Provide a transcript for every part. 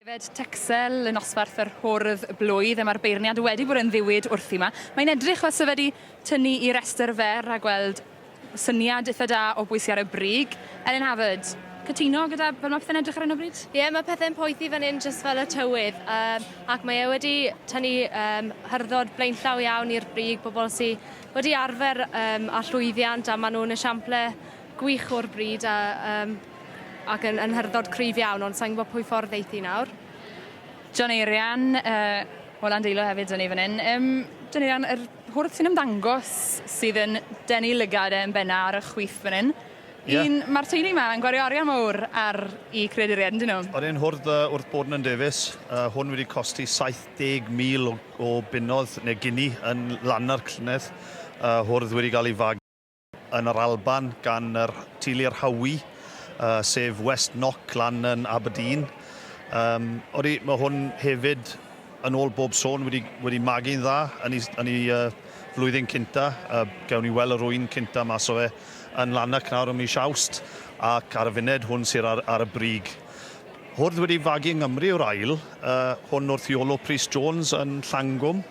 Texel yn osbarth yr Hwrdd Blwydd, mae'r beirniad wedi bod yn ddiwyd wrthi yma. Mae'n edrych os yw wedi tynnu i restr fer a gweld syniad eitha da o bwysi ar y brig. Elin Hwrdd, cytuno gyda fel mae pethau'n edrych ar hyn o bryd? Ie, mae pethau'n poethi fan hyn jyst fel y tywydd. Ac mae e wedi tynnu hyrdod blaenllaw iawn i'r brig, bobl sydd wedi arfer a llwyddiant a maen nhw'n esiample gwych o'r bryd ac yn hyrdod cryf iawn, ond sa'n gwybod pwy ffordd eithi nawr. John Rhan, Hwrdd deilo hefyd yn ei fan hyn. John Rhan, yr Hwrdd sy'n ymddangos sydd yn denu lygad yn benna ar y chwith fan hyn. Mae'r teulu yma yn gwario arian mawr ar I creaduriaid, dyn nhw? Oedden Hwrdd wrth bod yn Davies. Hwn wedi costi 70,000 o bunnodd neu gini yn lan ar clynedd. Hwrdd wedi cael ei fagu yn yr Alban gan yr teulu'r Hawi, sef West Knock lan yn Aberdeen. Mae hwn hefyd yn ôl bob sôn wedi magu'n dda yn ei flwyddyn cynta. Gawn ni weld y rwy'n cynta mas o fe yn Lanark nawr ym mis Awst, ac ar y funed hwn sydd ar y brig. Hwrdd wedi fagu yng Nghymru o'r ail, hwn wrth Iolo Prys Jones yn Llangwm,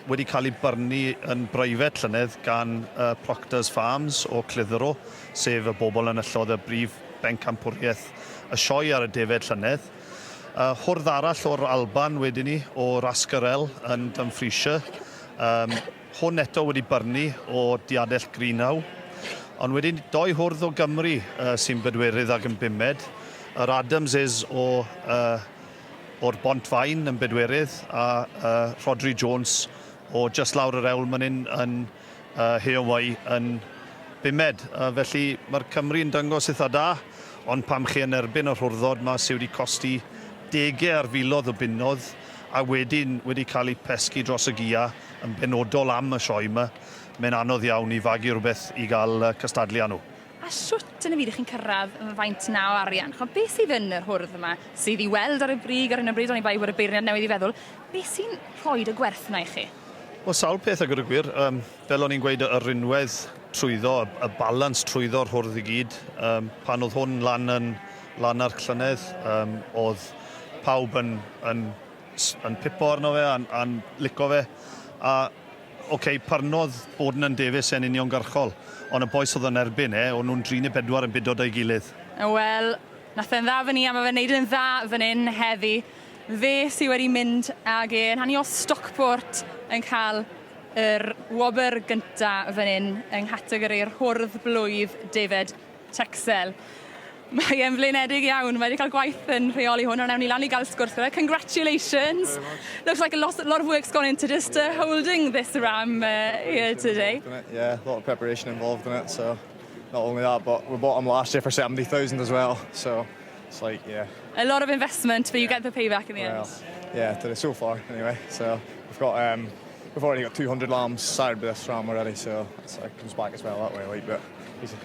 wedi cael ei byrnu yn breifat llynedd gan Proctors Farms o Clitheroe, sef y bobl yn yllodd y brif bencampwriaeth y sioe ar y defaid llynedd. Hwrdd arall o'r Alban wedyn ni, o Rascarel yn Dumfriesshire. Hwn eto wedi byrnu o diadell Greenhow. Ond wedyn doi hwrdd o Gymru sy'n bedwerydd ac yn bumed. Yr Adamses o'r Bontfaen yn bedwerydd a Rhodri Jones o just lawr yr ewl man yn Hawaii yn bumed. Felly mae'r Cymru yn dangos eitha da, ond pam chi yn erbyn yr hwrddod yma sydd wedi costi degau ar filoedd o bunnodd a wedyn wedi cael ei pesgu dros y gia yn benodol am y sioe yma, mae'n anodd iawn I fagu rhywbeth I gael cystadlu â nhw. A siwt yn y byd ych chi'n cyrraedd yn faint na o arian? Beth sydd yn yr hwrdd yma sydd I weld ar y brig ar hyn o bryd, ond I bai bod y beirniad newydd I feddwl, beth sy'n rhoi y gwerth yna I chi? Wel, sawl peth ag yr gwir. Fel o'n i'n gweud, y rinwedd trwyddo, y balans trwyddo'r hwrdd I gyd. Pan oedd hwn lan ar clynedd, oedd pawb yn pipo arno fe a'n lico fe. A parnodd bod yn Davies yn uniongyrchol, ond y boes oedd yn erbyn o'n nhw'n 3-4 yn bidod o'i gilydd. Wel, nath e'n dda fan ni, a mae fe'n neud yn dda fan hyn heddi. Fe sydd wedi mynd ag e'n hannu o Stockport yn cael yr wobr gynta fan hyn yng nghategori'r Hwrdd Blwydd Defaid Texel. Mae e'n flaenedig iawn, mae wedi cael gwaith yn rheoli hwn, ond ewn ni lan I gael sgwrs gyda. Congratulations! Looks like a lot of work's gone into just holding this ram here today. Yeah, a lot of preparation involved in it, so not only that, but we bought them last year for 70,000 as well, so it's like, yeah. A lot of investment, but you get the payback in the end. Yeah, so far anyway. So we've already got 200 lambs sired by this ram already, so it comes back as well that way. But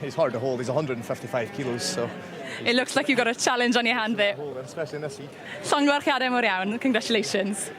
he's hard to hold. He's 155 kilos, so. It looks like you've got a challenge on your hand there. Especially in this heat. Llongyfarchiadau mawr iawn. Congratulations.